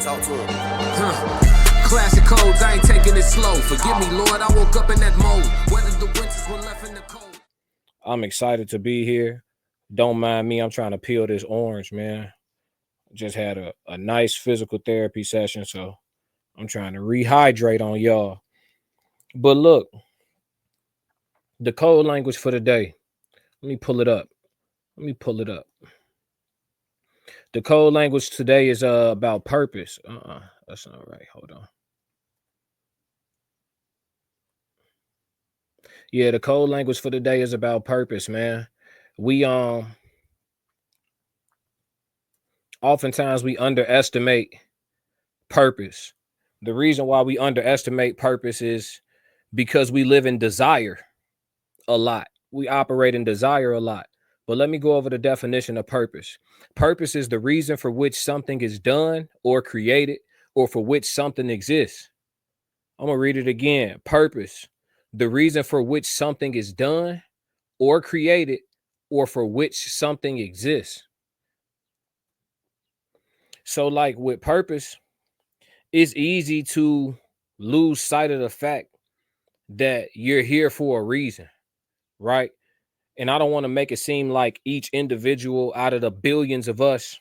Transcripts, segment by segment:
Talk to him. Classic codes, I ain't taking it slow. Forgive me, Lord, I woke up in that mode. Whether the winters were left in the cold. I'm excited to be here. Don't mind me. I'm trying to peel this orange, man. Just had a nice physical therapy session, so I'm trying to rehydrate on y'all. But look, the code language for the day. Let me pull it up. The code language today is about purpose. That's not right. Hold on. Yeah, the code language for the day is about purpose, man. We oftentimes we underestimate purpose. The reason why we underestimate purpose is because we live in desire a lot. We operate in desire a lot. But let me go over the definition of purpose. Purpose is the reason for which something is done or created or for which something exists. I'm going to read it again. Purpose, the reason for which something is done or created or for which something exists. So like with purpose, it's easy to lose sight of the fact that you're here for a reason, right? And I don't want to make it seem like each individual out of the billions of us,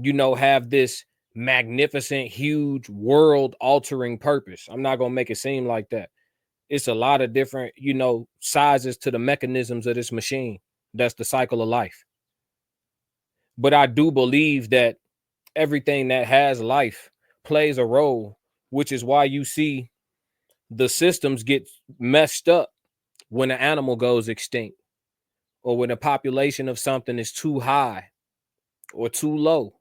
have this magnificent, huge, world altering purpose. I'm not going to make it seem like that. It's a lot of different, sizes to the mechanisms of this machine. That's the cycle of life. But I do believe that everything that has life plays a role, which is why you see the systems get messed up when an animal goes extinct or when a population of something is too high or too low.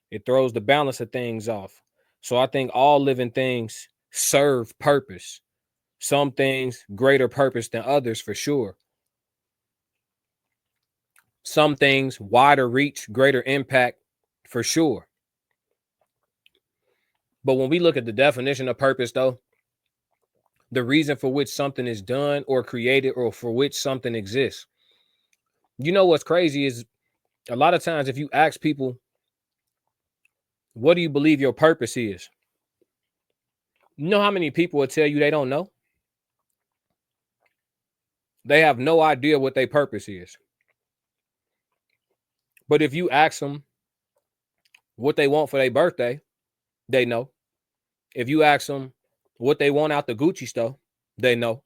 It throws the balance of things off. So I think all living things serve purpose. Some things greater purpose than others, for sure. Some things wider reach, greater impact, for sure. But when we look at the definition of purpose, though, the reason for which something is done or created or for which something exists. What's crazy is a lot of times if you ask people, what do you believe your purpose is? You know how many people will tell you they don't know? They have no idea what their purpose is. But if you ask them what they want for their birthday, they know. If you ask them what they want out the Gucci store, they know.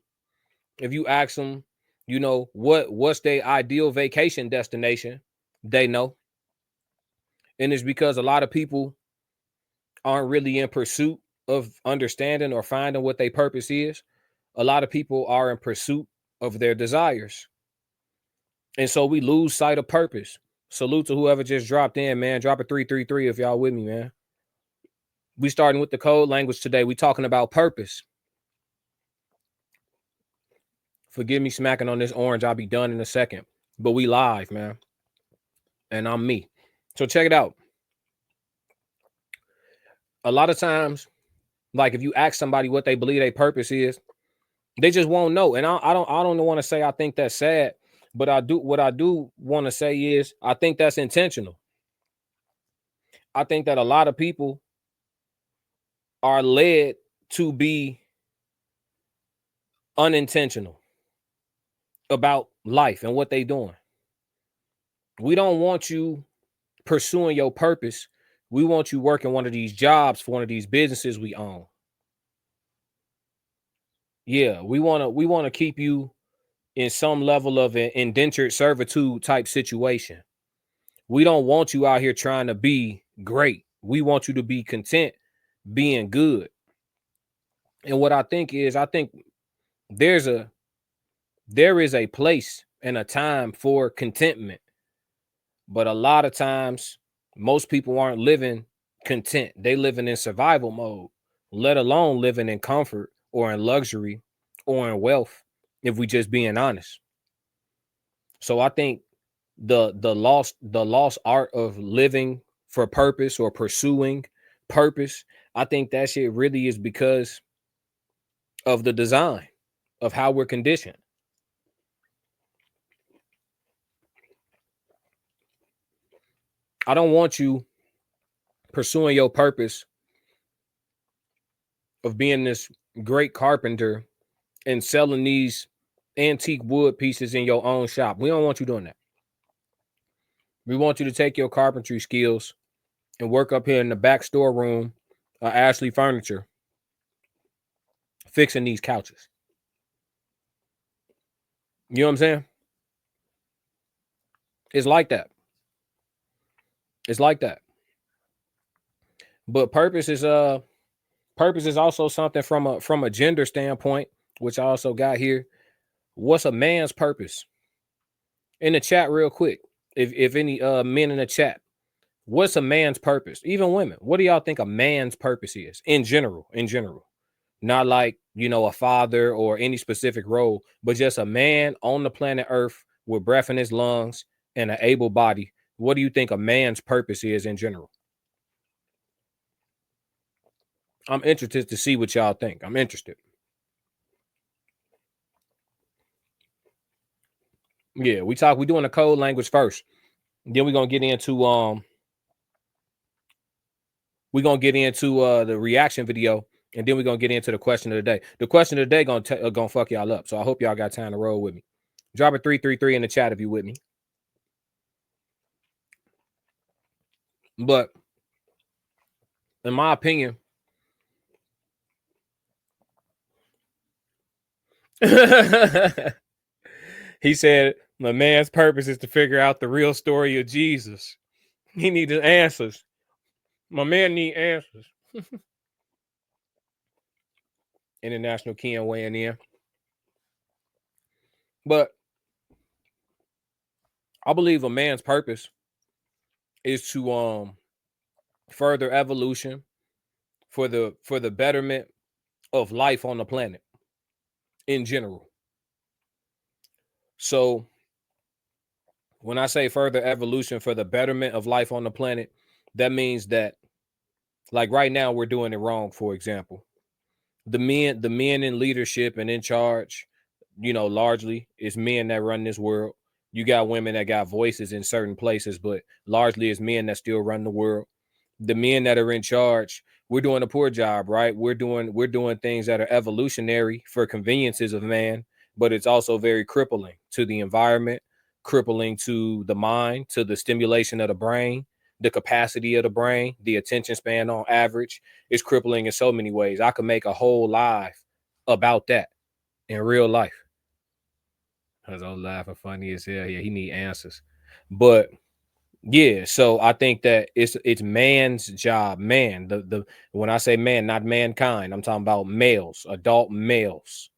If you ask them, what's their ideal vacation destination, they know. And it's because a lot of people aren't really in pursuit of understanding or finding what their purpose is. A lot of people are in pursuit of their desires. And so we lose sight of purpose. Salute to whoever just dropped in, man. Drop a 333 if y'all with me, man. We starting with the code language today. We talking about purpose. Forgive me smacking on this orange. I'll be done in a second. But we live, man. And I'm me. So check it out. A lot of times, like if you ask somebody what they believe their purpose is, they just won't know. And I don't want to say I think that's sad, but what I do want to say is I think that's intentional. I think that a lot of people are led to be unintentional about life and what they doing. We don't want you pursuing your purpose. We want you working one of these jobs for one of these businesses we own. Yeah, we want to keep you in some level of an indentured servitude type situation. We don't want you out here trying to be great. We want you to be content being good. And what I think there is a place and a time for contentment. But a lot of times most people aren't living content. They living in survival mode, let alone living in comfort or in luxury or in wealth, if we just being honest. So I think the lost art of living for purpose or pursuing purpose, I think that shit really is because of the design of how we're conditioned. I don't want you pursuing your purpose of being this great carpenter and selling these antique wood pieces in your own shop. We don't want you doing that. We want you to take your carpentry skills and work up here in the back storeroom of Ashley Furniture fixing these couches. You know what I'm saying? It's like that. It's like that. But purpose is also something from a gender standpoint, which I also got here. What's a man's purpose? In the chat, real quick. If any men in the chat, what's a man's purpose? Even women, what do y'all think a man's purpose is in general? In general, not like, you know, a father or any specific role, but just a man on the planet Earth with breath in his lungs and an able body. What do you think a man's purpose is in general? I'm interested to see what y'all think. I'm interested. Yeah, we doing the code language first. Then we're gonna get into the reaction video, and then we're gonna get into the question of the day. The question of the day gonna fuck y'all up. So I hope y'all got time to roll with me. Drop a 333 in the chat if you with me. But in my opinion, he said the man's purpose is to figure out the real story of Jesus. He needs answers. My man need answers. International Ken weighing in. But I believe a man's purpose is to further evolution for the betterment of life on the planet in general. So when I say further evolution for the betterment of life on the planet, that means that, like, right now we're doing it wrong. For example, the men in leadership and in charge, you know, largely it's men that run this world. You got women that got voices in certain places, but largely it's men that still run the world. The men that are in charge, we're doing a poor job, right? We're doing things that are evolutionary for conveniences of man, but it's also very crippling to the environment, crippling to the mind, to the stimulation of the brain, the capacity of the brain, the attention span on average. Is crippling in so many ways. I could make a whole live about that in real life. Cause I'm laughing funny as hell. Yeah, he need answers. But yeah, so I think that it's man's job. Man, the when I say man, not mankind, I'm talking about males, adult males.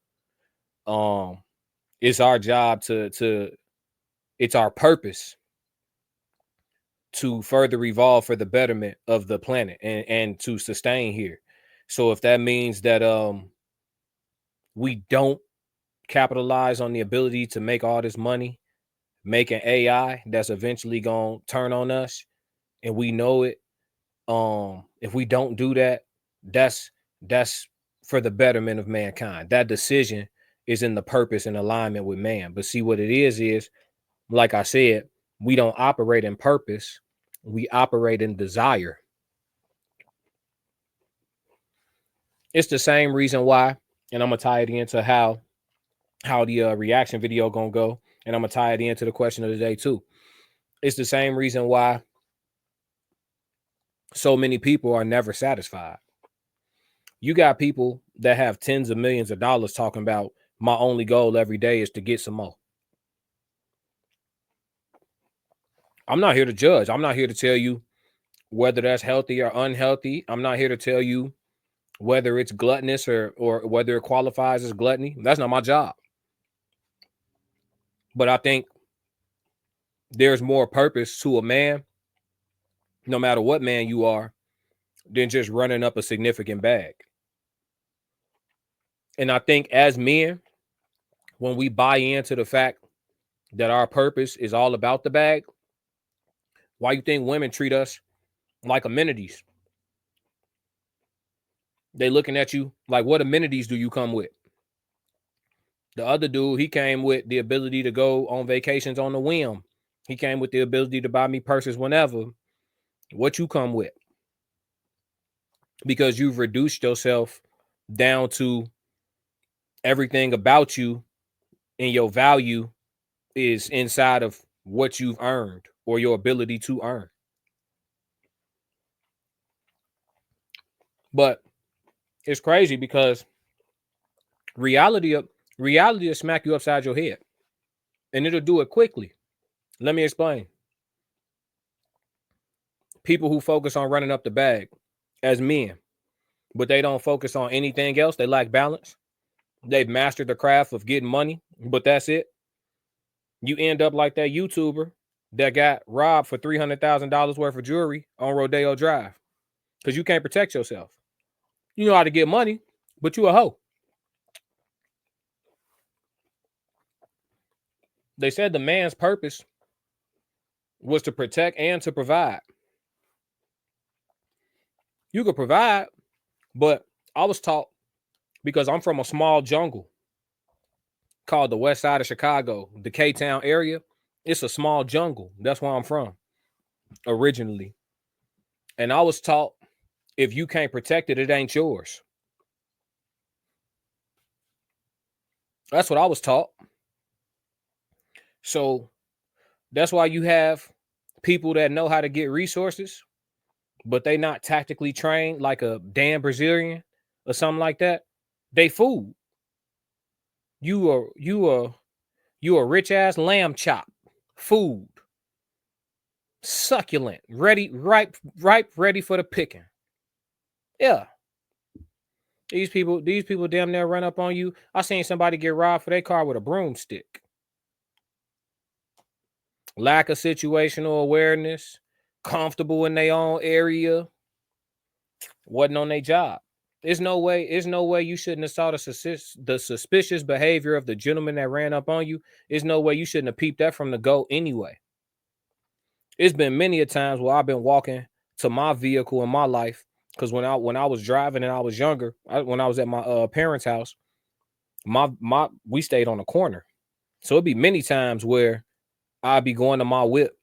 It's our job to it's our purpose to further evolve for the betterment of the planet and to sustain here. So if that means that we don't capitalize on the ability to make all this money, making AI that's eventually gonna turn on us, and we know it. If we don't do that, that's for the betterment of mankind. That decision is in the purpose and alignment with man. But see, what it is like I said, we don't operate in purpose, we operate in desire. It's the same reason why, and I'm gonna tie it into how the reaction video gonna go, and I'm gonna tie it into the question of the day too. It's the same reason why so many people are never satisfied. You got people that have tens of millions of dollars talking about my only goal every day is to get some more. I'm not here to judge. I'm not here to tell you whether that's healthy or unhealthy. I'm not here to tell you whether it's gluttonous or whether it qualifies as gluttony. That's not my job. But I think there's more purpose to a man, no matter what man you are, than just running up a significant bag. And I think as men, when we buy into the fact that our purpose is all about the bag, why you think women treat us like amenities? They looking at you like, what amenities do you come with? The other dude, he came with the ability to go on vacations on the whim. He came with the ability to buy me purses whenever. What you come with? because you've reduced yourself down to everything about you and your value is inside of what you've earned or your ability to earn. But it's crazy because reality reality will smack you upside your head, and it'll do it quickly. Let me explain. People who focus on running up the bag as men, but they don't focus on anything else. They lack balance. They've mastered the craft of getting money, but that's it. You end up like that YouTuber that got robbed for $300,000 worth of jewelry on Rodeo Drive because you can't protect yourself. You know how to get money, but you a hoe. They said the man's purpose was to protect and to provide. You could provide, but I was taught, because I'm from a small jungle called the West Side of Chicago, the K-Town area. It's a small jungle. That's where I'm from originally. And I was taught, if you can't protect it, it ain't yours. That's what I was taught. So that's why you have people that know how to get resources, but they not tactically trained like a damn Brazilian or something like that. They food. You a rich ass lamb chop. Food. Succulent. Ready, ripe, ready for the picking. Yeah. These people damn near run up on you. I seen somebody get robbed for their car with a broomstick. Lack of situational awareness, comfortable in their own area, wasn't on their job. There's no way you shouldn't have saw the suspicious behavior of the gentleman that ran up on you. There's no way you shouldn't have peeped that from the go anyway. It's been many a times where I've been walking to my vehicle in my life, because when I was driving and I was younger, when I was at my parents' house, we stayed on a corner. So it'd be many times where I'd be going to my whip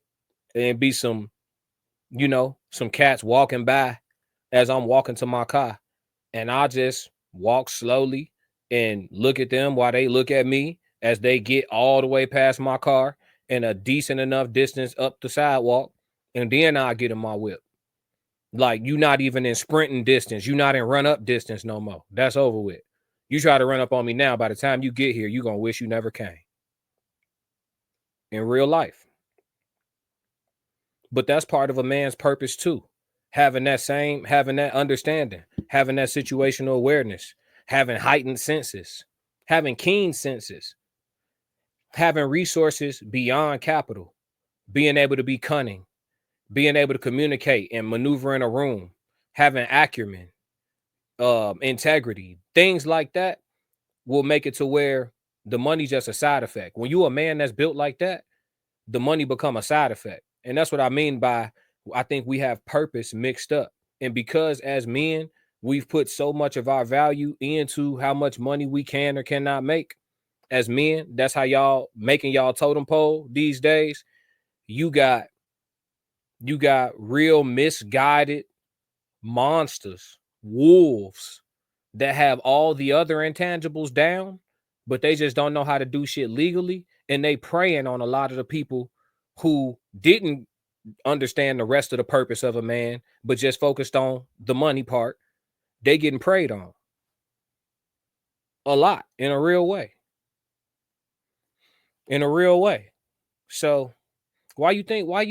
and be some cats walking by as I'm walking to my car. And I just walk slowly and look at them while they look at me as they get all the way past my car and a decent enough distance up the sidewalk. And then I get in my whip. Like, you not even in sprinting distance. You not in run up distance no more. That's over with. You try to run up on me now, by the time you get here, you're going to wish you never came. In real life. But that's part of a man's purpose too. Having that understanding, having that situational awareness, having heightened senses, having keen senses, having resources beyond capital, being able to be cunning, being able to communicate and maneuver in a room, having acumen, integrity, things like that will make it to where the money's just a side effect. When you a man that's built like that, the money become a side effect. And that's what I mean by, I think we have purpose mixed up. And because as men, we've put so much of our value into how much money we can or cannot make. As men, that's how y'all making y'all totem pole these days. You got real misguided monsters, wolves that have all the other intangibles down, but they just don't know how to do shit legally. And they preying on a lot of the people who didn't understand the rest of the purpose of a man, but just focused on the money part. They getting preyed on a lot in a real way. So why do you think why do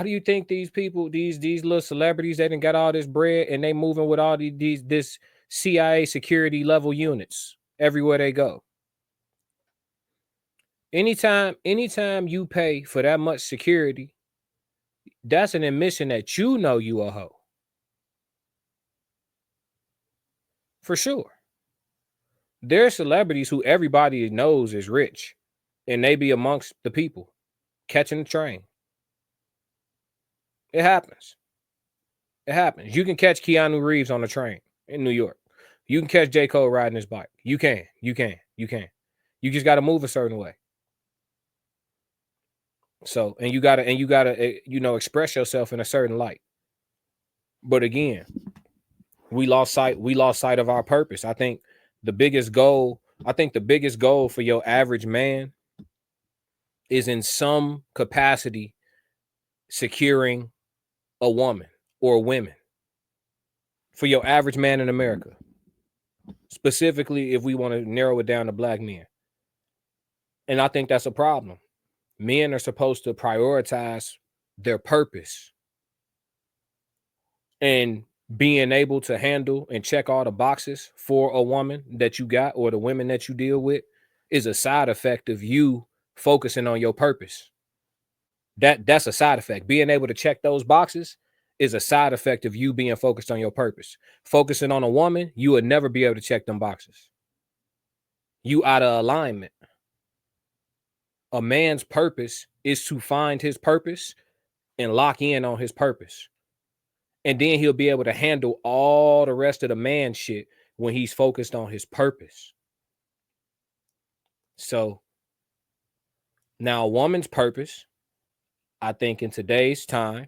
you think these people, these little celebrities, they done got all this bread and they moving with all this CIA security level units everywhere they go? Anytime you pay for that much security, that's an admission that you know you a hoe. For sure. There are celebrities who everybody knows is rich, and they be amongst the people catching the train. It happens. You can catch Keanu Reeves on the train in New York. You can catch J. Cole riding his bike. You can. You just got to move a certain way. So, and you gotta, express yourself in a certain light. But again, we lost sight of our purpose. The biggest goal, I think the biggest goal for your average man is in some capacity securing a woman or women. For your average man in America, specifically if we want to narrow it down to black men. And I think that's a problem. Men are supposed to prioritize their purpose, and being able to handle and check all the boxes for a woman that you got or the women that you deal with is a side effect of you focusing on your purpose. That's a side effect. Being able to check those boxes is a side effect of you being focused on your purpose. Focusing on a woman, you would never be able to check them boxes. You out of alignment. A man's purpose is to find his purpose and lock in on his purpose. And then he'll be able to handle all the rest of the man shit when he's focused on his purpose. So now a woman's purpose, I think in today's time,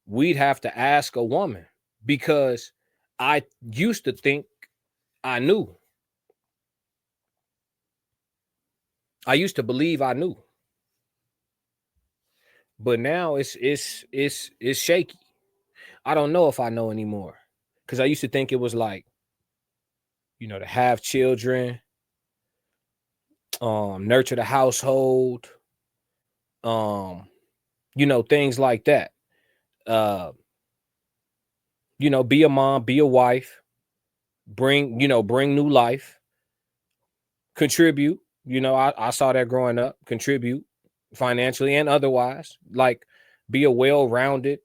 we'd have to ask a woman, because I used to think I knew. I used to believe I knew. But now it's shaky. I don't know if I know anymore. Because I used to think it was like, to have children, nurture the household, things like that. Be a mom, be a wife, bring new life, contribute. I saw that growing up, contribute financially and otherwise, like be a well-rounded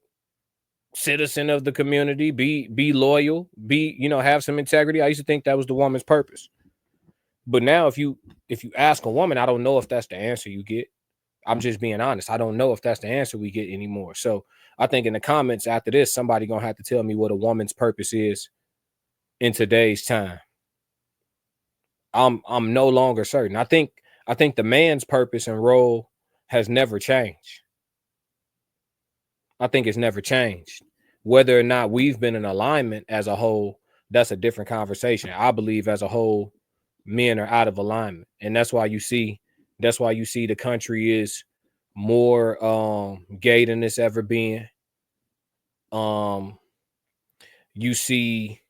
citizen of the community, be loyal, have some integrity. I used to think that was the woman's purpose. But now if you ask a woman, I don't know if that's the answer you get. I'm just being honest. I don't know if that's the answer we get anymore. So I think in the comments after this, somebody gonna have to tell me what a woman's purpose is in today's time. I'm no longer certain. I think the man's purpose and role has never changed. I think it's never changed. Whether or not we've been in alignment as a whole, that's a different conversation. I believe as a whole, men are out of alignment. And that's why you see the country is more gay than it's ever been. You see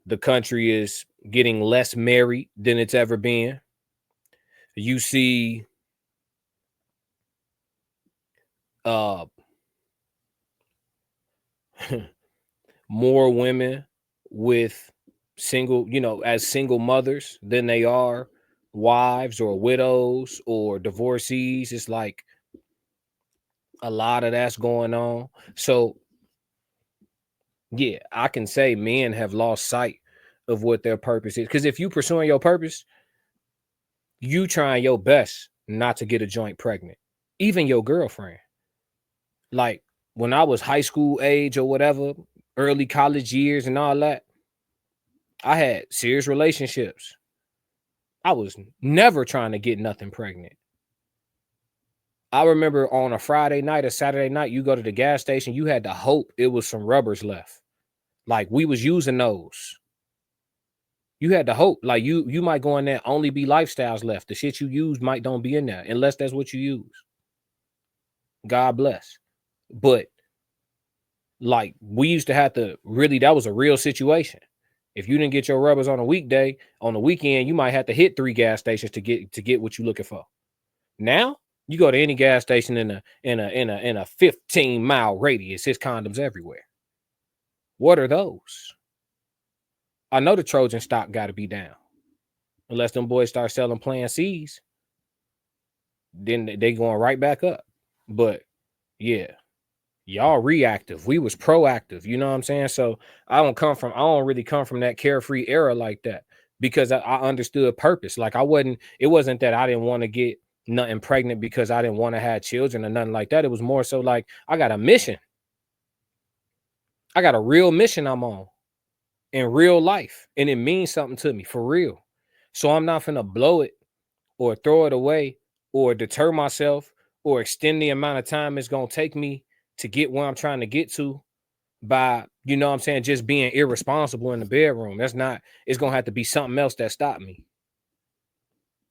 the country is getting less married than it's ever been. You see more women with as single mothers than they are wives or widows or divorcees. It's like a lot of that's going on. So yeah, I can say men have lost sight of what their purpose is. Because if you pursuing your purpose, you trying your best not to get a joint pregnant, even your girlfriend. Like when I was high school age or whatever, early college years and all that, I had serious relationships. I was never trying to get nothing pregnant. I remember on a Friday night or Saturday night, you go to the gas station, you had to hope it was some rubbers left. Like we was using those. You had to hope. Like you might go in there, only be lifestyles left. The shit you use might don't be in there unless that's what you use. God bless. But like we used to have to really, that was a real situation. If you didn't get your rubbers on a weekday, on the weekend, you might have to hit 3 gas stations to get what you're looking for. Now you go to any gas station in a 15-mile radius, there's condoms everywhere. What are those? I know the Trojan stock got to be down. Unless them boys start selling Plan C's, then they going right back up. But yeah, y'all reactive. We was proactive. You know what I'm saying? So I don't really come from that carefree era like that, because I understood purpose. Like it wasn't that I didn't want to get nothing pregnant because I didn't want to have children or nothing like that. It was more so like I got a mission. I got a real mission I'm on in real life, and it means something to me for real. So I'm not finna blow it or throw it away or deter myself or extend the amount of time it's gonna take me to get where I'm trying to get to by, you know what I'm saying, just being irresponsible in the bedroom. It's gonna have to be something else that stopped me.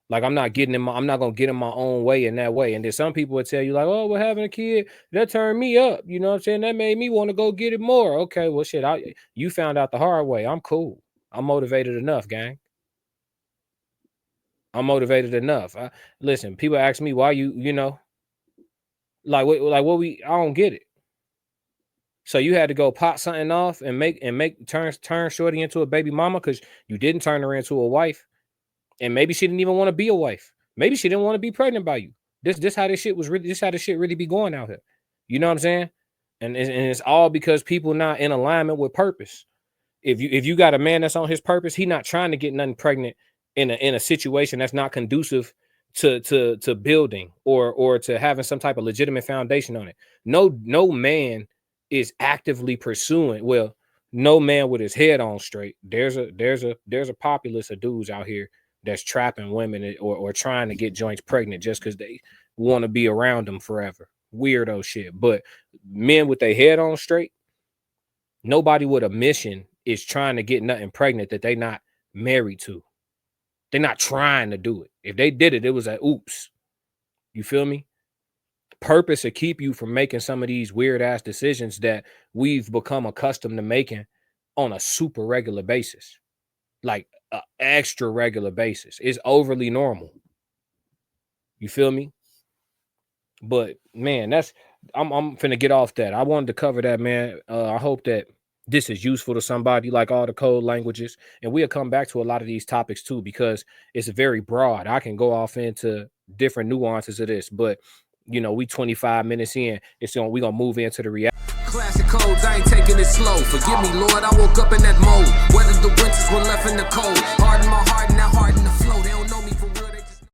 Like I'm not gonna get in my own way in that way. And then some people would tell you, like, oh, well, having a kid, that turned me up. You know what I'm saying? That made me want to go get it more. Okay, well, shit, you found out the hard way. I'm cool. I'm motivated enough, gang. I'm motivated enough. Listen, people ask me why you know, like what I don't get it. So you had to go pop something off and turn shorty into a baby mama because you didn't turn her into a wife, and maybe she didn't even want to be a wife. Maybe she didn't want to be pregnant by you. This how this how this shit really be going out here. You know what I'm saying? And it's all because people not in alignment with purpose. If you got a man that's on his purpose, he not trying to get nothing pregnant in a situation that's not conducive to building or to having some type of legitimate foundation on it. No man is actively pursuing. Well, no man with his head on straight. There's a populace of dudes out here that's trapping women or trying to get joints pregnant just because they want to be around them forever. Weirdo shit. But men with their head on straight, nobody with a mission is trying to get nothing pregnant that they not married to. They're not trying to do it. If they did it, it was a oops. You feel me? Purpose to keep you from making some of these weird ass decisions that we've become accustomed to making on a super regular basis, like an extra regular basis. It's overly normal. You feel me? But man, I'm finna get off that. I wanted to cover that, man. I hope that this is useful to somebody, like all the code languages, and we'll come back to a lot of these topics too, because it's very broad. I can go off into different nuances of this, but you know, we 25 minutes in, we're gonna move into the reality. Classic codes, I ain't taking it slow. Forgive me, Lord, I woke up in that mode. Weathered the winters when left in the cold. Hardened my